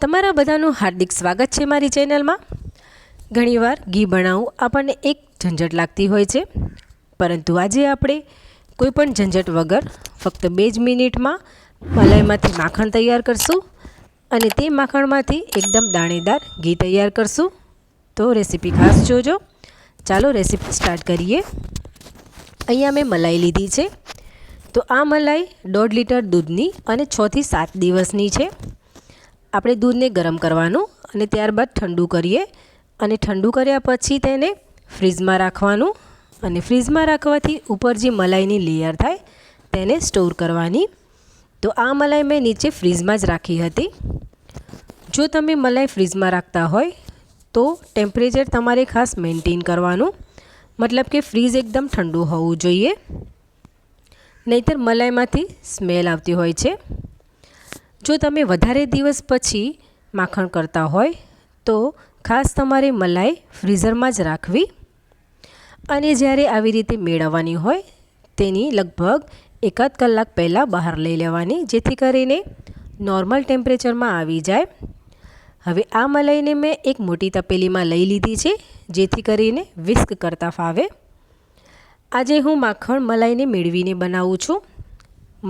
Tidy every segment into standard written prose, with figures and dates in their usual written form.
તમારા બધાનું હાર્દિક સ્વાગત છે મારી ચેનલમાં। ઘણીવાર ઘી બનાવવું આપણને એક ઝંઝટ લાગતી હોય છે, પરંતુ આજે આપણે કોઈપણ ઝંઝટ વગર ફક્ત 2 જ મિનિટમાં મલાઈમાંથી માખણ તૈયાર કરશું અને તે માખણમાંથી એકદમ દાણેદાર ઘી તૈયાર કરશું। તો રેસીપી ખાસ જોજો। ચાલો રેસીપી સ્ટાર્ટ કરીએ। અહીંયા મેં મલાઈ લીધી છે, તો આ મલાઈ 1.5 લીટર દૂધની અને 6 થી 7 દિવસની છે। આપણે દૂધને ગરમ કરવાનું અને ત્યારબાદ ઠંડુ કરીએ અને ઠંડુ કર્યા પછી તેને ફ્રીજમાં રાખવાનું અને ફ્રીજમાં રાખવાથી ઉપર જે મલાઈની લેયર થાય તેને સ્ટોર કરવાની। તો આ મલાઈ મેં નીચે ફ્રીજમાં જ રાખી હતી। જો તમે મલાઈ ફ્રીજમાં રાખતા હોય તો ટેમ્પરેચર તમારે ખાસ મેન્ટેન કરવાનું, મતલબ કે ફ્રીજ એકદમ ઠંડુ હોવું જોઈએ, નહીંતર મલાઈમાંથી સ્મેલ આવતી હોય છે। જો તમે વધારે દિવસ પછી માખણ કરતા હોય તો ખાસ તમારે મલાઈ ફ્રીઝરમાં જ રાખવી અને જ્યારે આવી રીતે મેળવવાની હોય તેની લગભગ 1 કલાક પહેલાં બહાર લઈ લેવાની, જેથી કરીને નોર્મલ ટેમ્પરેચરમાં આવી જાય। હવે આ મલાઈને મેં એક મોટી તપેલીમાં લઈ લીધી છે, જેથી કરીને વિસ્ક કરતા ફાવે। આજે હું માખણ મલાઈને મેળવીને બનાવું છું।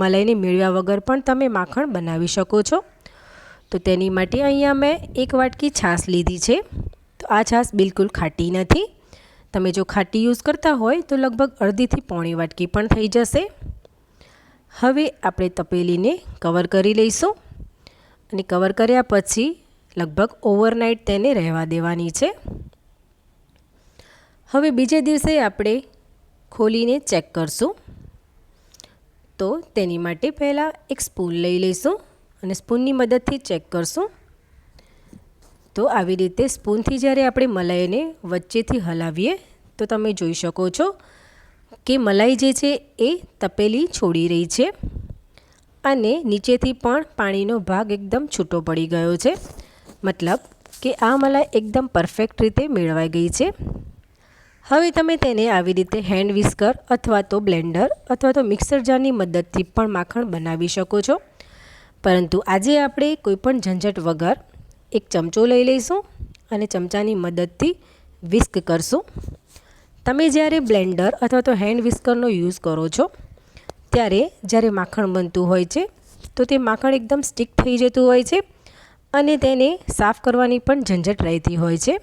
મલાઈને મેળવ્યા વગર પણ તમે માખણ બનાવી શકો છો। તો તેની માટે અહીંયા મેં 1 વાટકી છાશ લીધી છે। તો આ છાશ બિલકુલ ખાટી નથી। તમે જો ખાટી યુઝ કરતા હોય તો લગભગ અડધી થી પોણી વાટકી પણ થઈ જશે। હવે આપણે તપેલીને કવર કરી લઈશું અને કવર કર્યા પછી લગભગ ઓવરનાઇટ તેને રહેવા દેવાની છે। હવે બીજે દિવસે આપણે ખોલીને ચેક કરશું। તો તેની માટે પહેલાં એક સ્પૂન લઈ લઈશું અને સ્પૂનની મદદથી ચેક કરશું। તો આવી રીતે સ્પૂનથી જ્યારે આપણે મલાઈને વચ્ચેથી હલાવીએ તો તમે જોઈ શકો છો કે મલાઈ જે છે એ તપેલી છોડી રહી છે અને નીચેથી પણ પાણીનો ભાગ એકદમ છૂટો પડી ગયો છે, મતલબ કે આ મલાઈ એકદમ પરફેક્ટ રીતે મેળવાઈ ગઈ છે। હવે તમે તેને આવી રીતે હેન્ડ વિસ્કર અથવા તો બ્લેન્ડર અથવા તો મિક્સર જારની મદદથી પણ માખણ બનાવી શકો છો, પરંતુ આજે આપણે કોઈપણ ઝંઝટ વગર એક ચમચો લઈ લઈશું અને ચમચાની મદદથી વિસ્ક કરશું। તમે જ્યારે બ્લેન્ડર અથવા તો હેન્ડ વિસ્કરનો યુઝ કરો છો ત્યારે જ્યારે માખણ બનતું હોય છે તો તે માખણ એકદમ સ્ટિક થઈ જતું હોય છે અને તેને સાફ કરવાની પણ ઝંઝટ રહેતી હોય છે।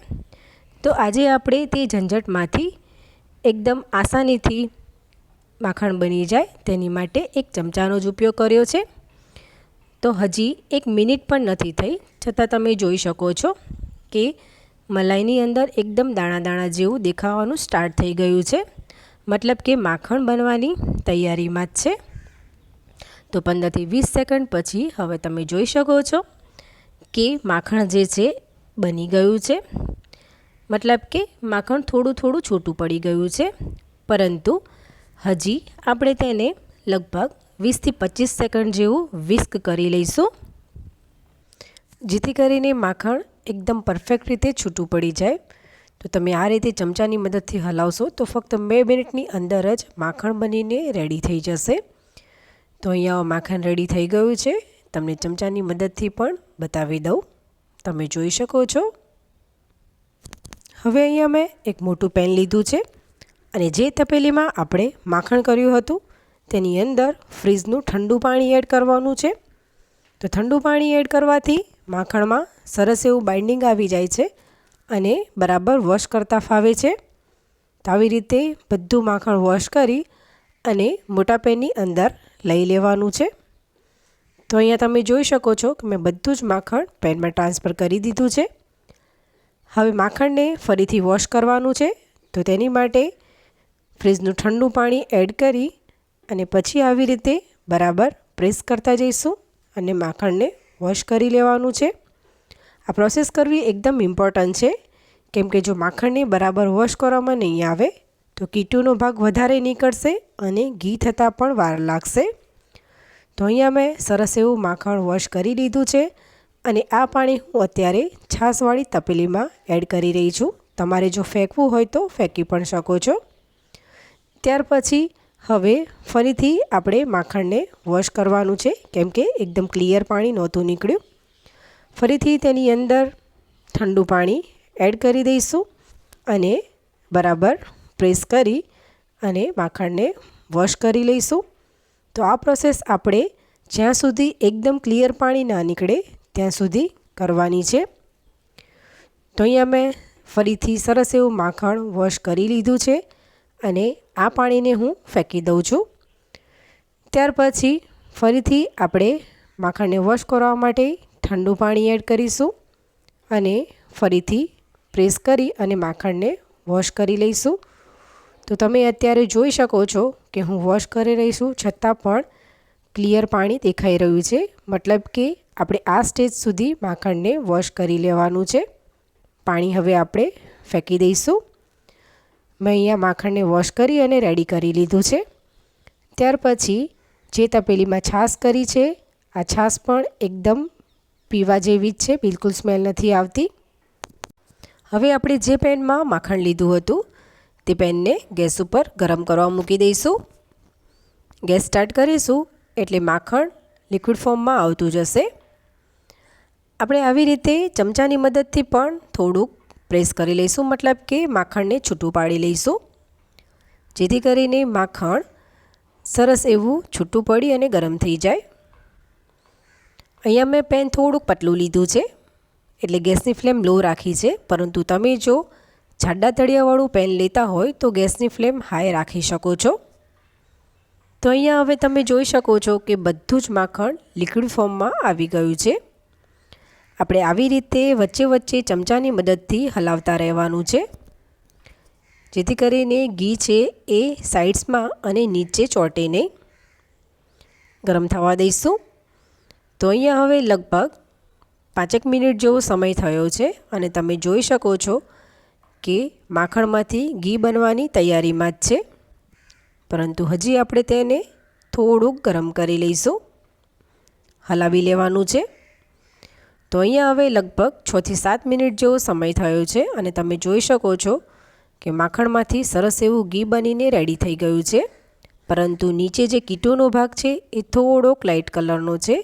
તો આજે આપણે તે ઝંઝટમાંથી એકદમ આસાનીથી માખણ બની જાય તેની માટે એક ચમચાનો જ ઉપયોગ કર્યો છે। તો હજી 1 મિનિટ પણ નથી થઈ છતાં તમે જોઈ શકો છો કે મલાઈની અંદર એકદમ દાણા દાણા જેવું દેખાવાનું સ્ટાર્ટ થઈ ગયું છે, મતલબ કે માખણ બનવાની તૈયારીમાં જ છે। તો 15 થી 20 સેકન્ડ પછી હવે તમે જોઈ શકો છો કે માખણ જે છે બની ગયું છે, મતલબ કે માખણ થોડું થોડું છૂટું પડી ગયું છે, પરંતુ હજી આપણે તેને લગભગ 20 થી 25 સેકન્ડ જેવું વિસ્ક કરી લઈશું, જેથી કરીને માખણ એકદમ પરફેક્ટ રીતે છૂટું પડી જાય। તો તમે આ રીતે ચમચાની મદદથી હલાવશો તો ફક્ત 2 મિનિટની અંદર જ માખણ બનીને રેડી થઈ જશે। તો અહીંયા માખણ રેડી થઈ ગયું છે, તમને ચમચાની મદદથી પણ બતાવી દઉં, તમે જોઈ શકો છો। હવે અહીંયા મેં એક મોટું પેન લીધું છે અને જે તપેલીમાં આપણે માખણ કર્યું હતું તેની અંદર ફ્રીજનું ઠંડુ પાણી એડ કરવાનું છે। તો ઠંડુ પાણી એડ કરવાથી માખણમાં સરસ એવું બાઇન્ડિંગ આવી જાય છે અને બરાબર વોશ કરતા ફાવે છે। તો આવી રીતે બધું માખણ વોશ કરી અને મોટા પેનની અંદર લઈ લેવાનું છે। તો અહીંયા તમે જોઈ શકો છો કે મેં બધું જ માખણ પેનમાં ટ્રાન્સફર કરી દીધું છે। હવે માખણને ફરીથી વોશ કરવાનું છે, તો તેની માટે ફ્રીજનું ઠંડુ પાણી એડ કરી અને પછી આવી રીતે બરાબર પ્રેસ કરતા જઈશું અને માખણને વોશ કરી લેવાનું છે। આ પ્રોસેસ કરવી એકદમ ઇમ્પોર્ટન્ટ છે, કેમ કે જો માખણને બરાબર વોશ કરવામાં નહીં આવે તો કીટુનો ભાગ વધારે નીકળશે અને ઘી થતાં પણ વાર લાગશે। તો અહીંયા મેં સરસ એવું માખણ વોશ કરી લીધું છે અને આ પાણી હું અત્યારે છાશવાળી તપેલીમાં એડ કરી રહી છું। તમારે જો ફેંકવું હોય તો ફેંકી પણ શકો છો। ત્યાર પછી હવે ફરીથી આપણે માખણને વોશ કરવાનું છે, કેમ કે એકદમ ક્લિયર પાણી નહોતું નીકળ્યું। ફરીથી તેની અંદર ઠંડુ પાણી એડ કરી દઈશું અને બરાબર પ્રેસ કરી અને માખણને વોશ કરી લઈશું. તો આ પ્રોસેસ આપણે જ્યાં સુધી એકદમ ક્લિયર પાણી ના નીકળે ત્યાં સુધી કરવાની છે. તો અહીંયા મેં ફરીથી સરસ એવું માખણ વોશ કરી લીધું છે અને આ પાણીને હું ફેંકી દઉં છું. ત્યાર પછી ફરીથી આપણે માખણને વોશ કરવા માટે ઠંડુ પાણી એડ કરીશું અને ફરીથી પ્રેસ કરી અને માખણને વોશ કરી લઈશું. તો તમે અત્યારે જોઈ શકો છો કે હું વોશ કરી રહી છું છતાં પણ ક્લિયર પાણી દેખાઈ રહ્યું છે. મતલબ કે આપણે આ સ્ટેજ સુધી માખણને વોશ કરી લેવાનું છે. પાણી હવે આપણે ફેંકી દઈશું. મેં અહીંયા માખણને વોશ કરી અને રેડી કરી લીધું છે. ત્યાર પછી જે તપેલીમાં છાશ કરી છે આ છાશ પણ એકદમ પીવા જેવી જ છે, બિલકુલ સ્મેલ નથી આવતી. હવે આપણે જે પેનમાં માખણ લીધું હતું તે પેનને ગેસ ઉપર ગરમ કરવા મૂકી દઈશું. ગેસ સ્ટાર્ટ કરીશું એટલે માખણ લિક્વિડ ફોર્મમાં આવતું જશે. આપણે આવી રીતે ચમચાની મદદથી પણ થોડુંક પ્રેસ કરી લઈશું, મતલબ કે માખણને છૂટું પાડી લઈશું જેથી કરીને માખણ સરસ એવું છૂટું પડી અને ગરમ થઈ જાય. અહીંયા મેં પેન થોડુંક પતલું લીધું છે એટલે ગેસની ફ્લેમ લો રાખી છે, પરંતુ તમે જો જાડા તળિયાવાળું પેન લેતા હોય તો ગેસની ફ્લેમ હાઈ રાખી શકો છો. તો અહીંયા હવે તમે જોઈ શકો છો કે બધું જ માખણ લિક્વિડ ફોર્મમાં આવી ગયું છે. આપણે આવી રીતે વચ્ચે વચ્ચે ચમચાની મદદથી હલાવતા રહેવાનું છે જેથી કરીને ઘી છે એ સાઇડ્સમાં અને નીચે ચોંટે નહીં. ગરમ થવા દઈશું. તો અહીંયા હવે લગભગ 5 મિનિટ જેવો સમય થયો છે અને તમે જોઈ શકો છો કે માખણમાંથી ઘી બનવાની તૈયારીમાં જ છે, પરંતુ હજી આપણે તેને થોડુંક ગરમ કરી લઈશું, હલાવી લેવાનું છે. તો અહીંયા હવે લગભગ 6 થી 7 મિનિટ જેવો સમય થયો છે અને તમે જોઈ શકો છો કે માખણમાંથી સરસ એવું ઘી બનીને રેડી થઈ ગયું છે, પરંતુ નીચે જે કીટોનો ભાગ છે એ થોડોક લાઇટ કલરનો છે.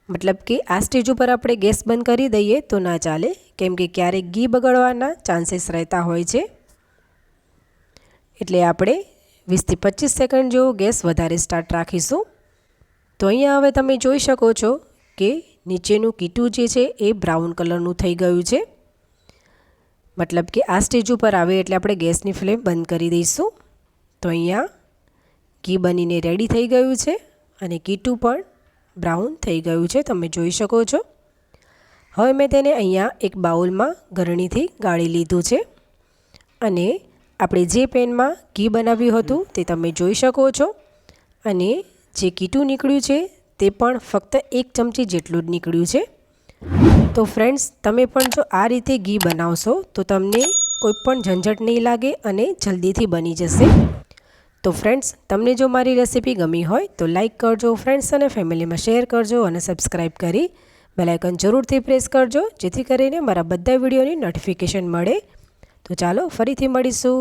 મતલબ કે આ સ્ટેજ ઉપર આપણે ગેસ બંધ કરી દઈએ તો ના ચાલે, કેમ કે ક્યારેક ઘી બગડવાના ચાન્સીસ રહેતા હોય છે. એટલે આપણે 20 થી 25 સેકન્ડ જેવો ગેસ વધારે સ્ટાર્ટ રાખીશું. તો અહીંયા હવે તમે જોઈ શકો છો કે નીચેનું કીટું જે છે એ બ્રાઉન કલરનું થઈ ગયું છે. મતલબ કે આ સ્ટેજ ઉપર આવે એટલે આપણે ગેસની ફ્લેમ બંધ કરી દઈશું. તો અહીંયા ઘી બનીને રેડી થઈ ગયું છે અને કીટું પણ બ્રાઉન થઈ ગયું છે, તમે જોઈ શકો છો. હવે મેં તેને અહીંયા એક બાઉલમાં ગરણીથી ગાળી લીધું છે અને આપણે જે પેનમાં ઘી બનાવ્યું હતું તે તમે જોઈ શકો છો અને જે કીટું નીકળ્યું છે તે પણ ફક્ત 1 ચમચી જેટલું જ નીકળ્યું છે. તો ફ્રેન્ડ્સ, તમે પણ જો આ રીતે ઘી બનાવશો તો તમને કોઈ પણ ઝંઝટ નહીં લાગે અને જલ્દીથી બની જશે. તો ફ્રેન્ડ્સ, તમને જો મારી રેસીપી ગમી હોય તો લાઇક કરજો, ફ્રેન્ડ્સ અને ફેમિલીમાં શેર કરજો અને સબસ્ક્રાઈબ કરી બેલ આઇકન જરૂરથી પ્રેસ કરજો જેથી કરીને મારા બધા વિડીયોની નોટિફિકેશન મળે. તો ચાલો ફરીથી મળીશું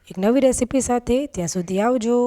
એક નવી રેસીપી સાથે. ત્યાં સુધી આવજો.